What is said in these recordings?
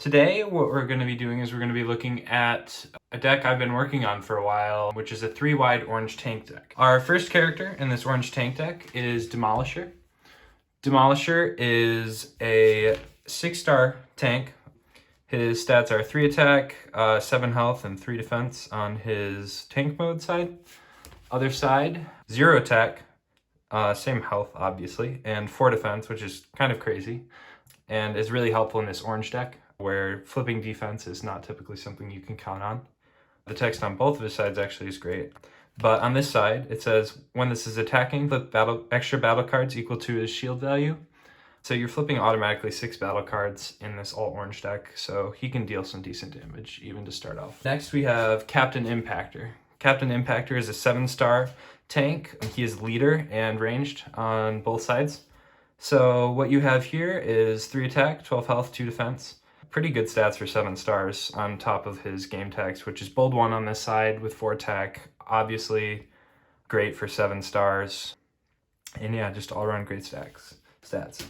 Today, what we're going to be doing is we're going to be looking at a deck I've been working on for a while, which is a 3-wide orange tank deck. Our first character in this orange tank deck is Demolisher. Demolisher is a 6-star tank. His stats are 3 attack, 7 health, and 3 defense on his tank mode side. Other side, 0 attack, same health obviously, and 4 defense, which is kind of crazy, and is really helpful in this orange deck, where flipping defense is not typically something you can count on. The text on both of his sides actually is great. But on this side, it says, when this is attacking, flip extra battle cards equal to his shield value. So you're flipping automatically 6 battle cards in this all-orange deck, so he can deal some decent damage, even to start off. Next, we have Captain Impactor. Captain Impactor is a 7-star tank. He is leader and ranged on both sides. So what you have here is 3 attack, 12 health, 2 defense. Pretty good stats for 7 stars on top of his game text, which is bold 1 on this side with 4 attack. Obviously great for 7 stars. And yeah, just all around great stats.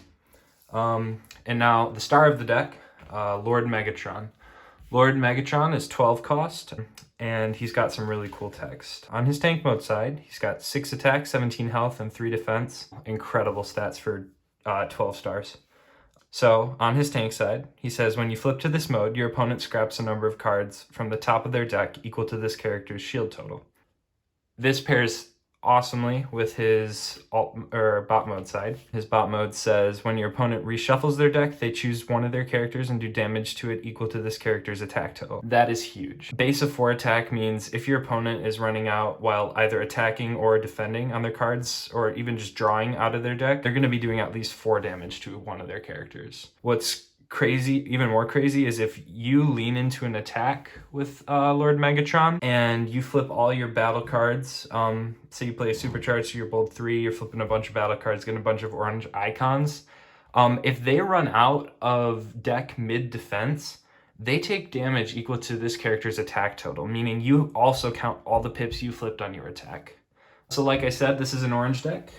And now the star of the deck, Lord Megatron. Lord Megatron is 12 cost, and he's got some really cool text. On his tank mode side, he's got 6 attack, 17 health, and 3 defense. Incredible stats for 12 stars. So on his tank side, he says, when you flip to this mode, your opponent scraps a number of cards from the top of their deck equal to this character's shield total. This pairs awesomely with his bot mode side. His bot mode says, when your opponent reshuffles their deck, they choose one of their characters and do damage to it equal to this character's attack total. That is huge. Base of 4 attack means if your opponent is running out while either attacking or defending on their cards, or even just drawing out of their deck, they're going to be doing at least 4 damage to one of their characters. What's crazy, even more crazy, is if you lean into an attack with Lord Megatron and you flip all your battle cards. Say you play a Supercharge, so you're bold 3, you're flipping a bunch of battle cards, getting a bunch of orange icons. If they run out of deck mid-defense, they take damage equal to this character's attack total, meaning you also count all the pips you flipped on your attack. So like I said, this is an orange deck.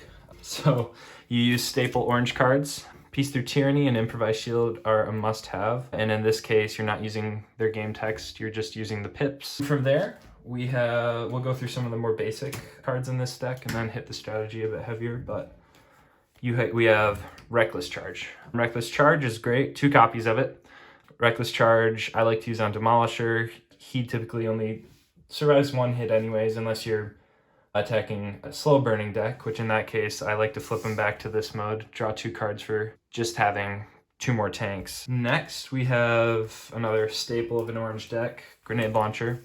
So you use staple orange cards. Peace Through Tyranny and Improvised Shield are a must-have, and in this case, you're not using their game text, you're just using the pips. From there, we'll go through some of the more basic cards in this deck and then hit the strategy a bit heavier, but we have Reckless Charge. Reckless Charge is great, 2 copies of it. Reckless Charge, I like to use on Demolisher. He typically only survives 1 hit anyways, unless you're attacking a slow burning deck, which in that case, I like to flip him back to this mode, draw 2 cards for just having 2 more tanks. Next, we have another staple of an orange deck, Grenade Launcher.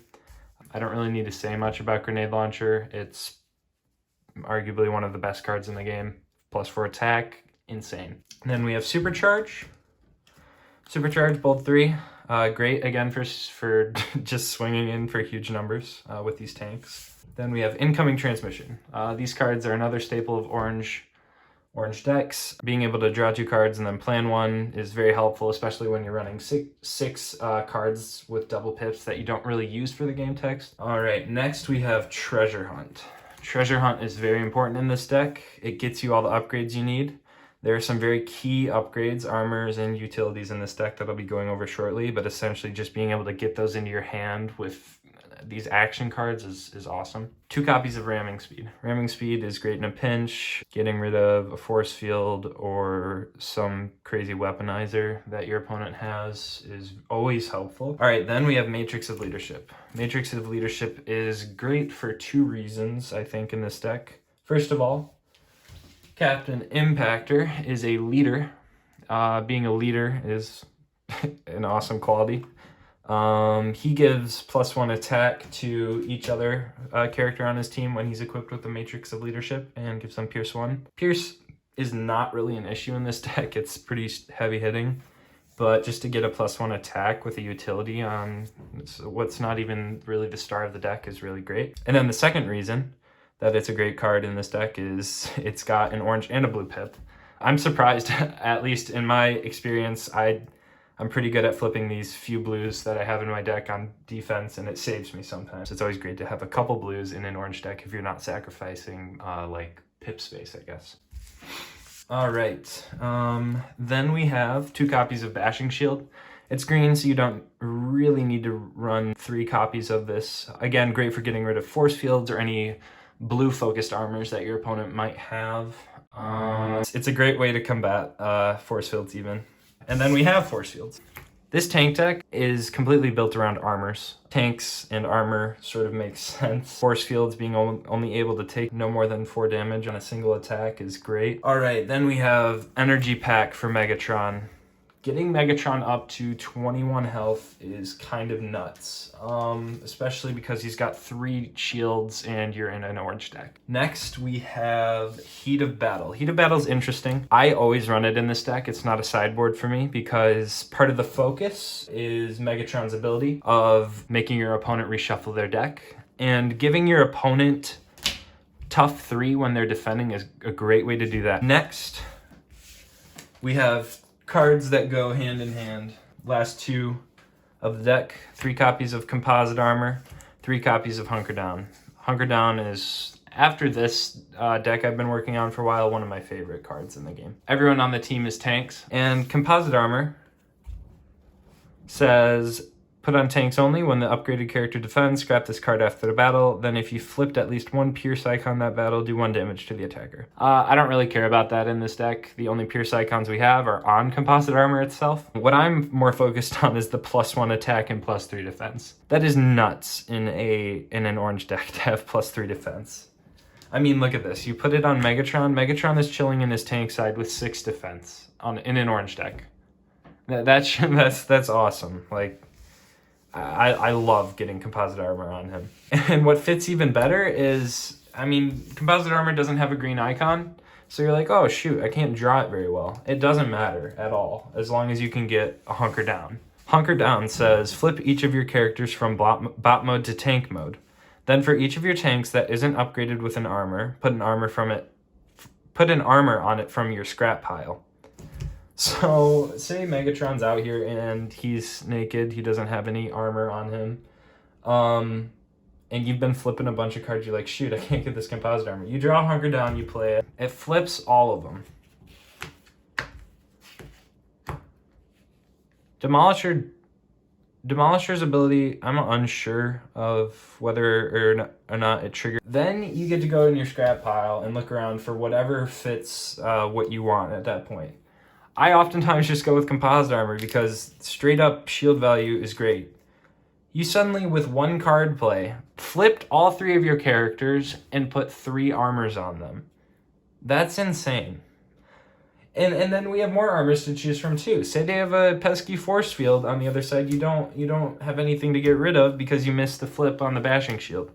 I don't really need to say much about Grenade Launcher. It's arguably one of the best cards in the game. Plus 4 attack, insane. And then we have Supercharge. Supercharge, bold 3. Great, again, for just swinging in for huge numbers with these tanks. Then we have Incoming Transmission. These cards are another staple of orange decks. Being able to draw 2 cards and then plan 1 is very helpful, especially when you're running 6 cards with double pips that you don't really use for the game text. All right, next we have Treasure Hunt. Treasure Hunt is very important in this deck. It gets you all the upgrades you need. There are some very key upgrades, armors, and utilities in this deck that I'll be going over shortly, but essentially just being able to get those into your hand with these action cards is awesome. 2 copies of Ramming Speed. Ramming Speed is great in a pinch. Getting rid of a force field or some crazy weaponizer that your opponent has is always helpful. All right, then we have Matrix of Leadership. Matrix of Leadership is great for 2 reasons, I think, in this deck. First of all, Captain Impactor is a leader. Being a leader is an awesome quality. He gives +1 attack to each other character on his team when he's equipped with the Matrix of Leadership, and gives them Pierce 1. Pierce is not really an issue in this deck. It's pretty heavy hitting, but just to get a +1 attack with a utility on what's not even really the star of the deck is really great. And then the second reason that it's a great card in this deck is it's got an orange and a blue pip. I'm surprised, at least in my experience, I'm pretty good at flipping these few blues that I have in my deck on defense, and it saves me sometimes. It's always great to have a couple blues in an orange deck if you're not sacrificing like pip space, I guess. All right, then we have 2 copies of Bashing Shield. It's green, so you don't really need to run 3 copies of this. Again, great for getting rid of force fields or any blue focused armors that your opponent might have. It's a great way to combat force fields even. And then we have force fields. This tank deck is completely built around armors. Tanks and armor sort of makes sense. Force fields being only able to take no more than 4 damage on a single attack is great. All right, then we have energy pack for Megatron. Getting Megatron up to 21 health is kind of nuts, especially because he's got 3 shields and you're in an orange deck. Next, we have Heat of Battle. Heat of Battle is interesting. I always run it in this deck. It's not a sideboard for me because part of the focus is Megatron's ability of making your opponent reshuffle their deck, and giving your opponent tough 3 when they're defending is a great way to do that. Next, we have cards that go hand in hand. Last 2 of the deck, 3 copies of Composite Armor, 3 copies of Hunker Down. Hunker Down is, after this deck I've been working on for a while, one of my favorite cards in the game. Everyone on the team is tanks, and Composite Armor says, put on tanks only. When the upgraded character defends, scrap this card after the battle. Then if you flipped at least 1 Pierce icon that battle, do 1 damage to the attacker. I don't really care about that in this deck. The only Pierce icons we have are on Composite Armor itself. What I'm more focused on is the +1 attack and +3 defense. That is nuts in an orange deck to have +3 defense. I mean, look at this. You put it on Megatron. Megatron is chilling in his tank side with 6 defense in an orange deck. That's awesome. Like, I love getting Composite Armor on him. And what fits even better is, I mean, Composite Armor doesn't have a green icon, so you're like, oh shoot, I can't draw it very well. It doesn't matter at all, as long as you can get a Hunker Down. Hunker Down says, flip each of your characters from bot mode to tank mode. Then for each of your tanks that isn't upgraded with an armor, put an armor on it from your scrap pile. So, say Megatron's out here and he's naked, he doesn't have any armor on him, and you've been flipping a bunch of cards, you're like, shoot, I can't get this Composite Armor. You draw Hunker Down, you play it. It flips all of them. Demolisher's ability, I'm unsure of whether or not it triggers. Then you get to go in your scrap pile and look around for whatever fits what you want at that point. I oftentimes just go with Composite Armor because straight up shield value is great. You suddenly, with 1 card play, flipped all 3 of your characters and put 3 armors on them. That's insane. And then we have more armors to choose from too. Say they have a pesky force field on the other side, you don't have anything to get rid of because you missed the flip on the bashing shield.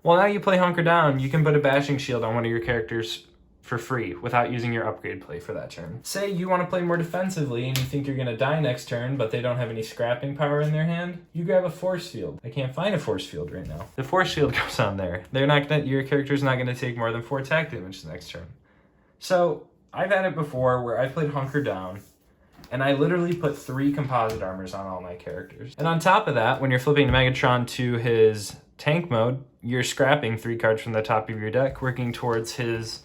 Well, now you play Hunker Down, you can put a bashing shield on one of your characters for free without using your upgrade play for that turn. Say you want to play more defensively and you think you're going to die next turn, but they don't have any scrapping power in their hand, you grab a force field. I can't find a force field right now. The force field goes on there. Your character's not going to take more than 4 attack damage the next turn. So I've had it before where I played Hunker Down and I literally put 3 Composite Armors on all my characters. And on top of that, when you're flipping Megatron to his tank mode, you're scrapping 3 cards from the top of your deck, working towards his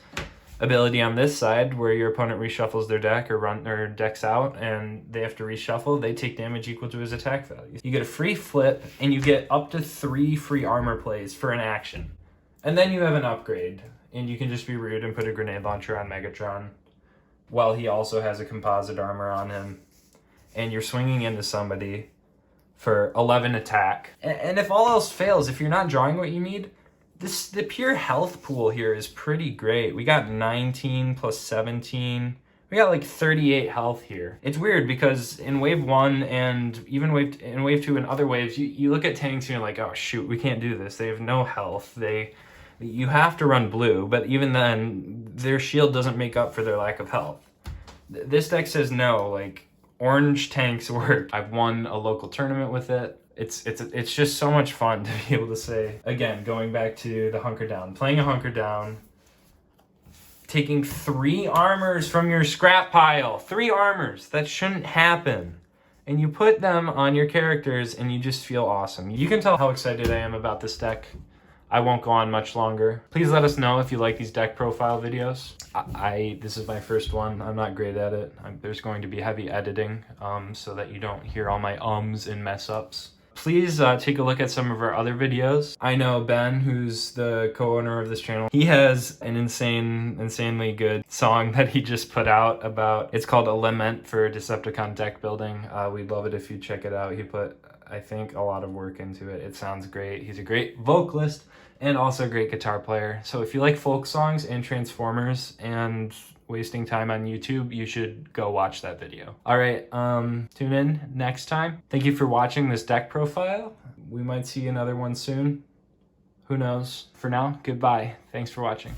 ability on this side where your opponent reshuffles their deck or decks out and they have to reshuffle. They take damage equal to his attack value. You get a free flip and you get up to 3 free armor plays for an action. And then you have an upgrade and you can just be rude and put a grenade launcher on Megatron while he also has a Composite Armor on him. And you're swinging into somebody for 11 attack. And if all else fails, if you're not drawing what you need, the pure health pool here is pretty great. We got 19 plus 17. We got like 38 health here. It's weird because in wave 1 and even in wave 2 and other waves, you look at tanks and you're like, oh shoot, we can't do this. They have no health. You have to run blue, but even then, their shield doesn't make up for their lack of health. This deck says no, like, orange tanks work. I've won a local tournament with it. It's just so much fun to be able to say, again, going back to the Hunker Down, playing a Hunker Down, taking 3 armors from your scrap pile, 3 armors, that shouldn't happen. And you put them on your characters and you just feel awesome. You can tell how excited I am about this deck. I won't go on much longer. Please let us know if you like these deck profile videos. This is my first one. I'm not great at it. There's going to be heavy editing so that you don't hear all my ums and mess ups. Please take a look at some of our other videos. I know Ben, who's the co-owner of this channel, he has an insanely good song that he just put out about, it's called A Lament for Decepticon Deck Building. We'd love it if you check it out. He put, I think, a lot of work into it. It sounds great. He's a great vocalist and also a great guitar player. So if you like folk songs and Transformers and wasting time on YouTube, you should go watch that video. All right, tune in next time. Thank you for watching this deck profile. We might see another one soon. Who knows? For now, goodbye. Thanks for watching.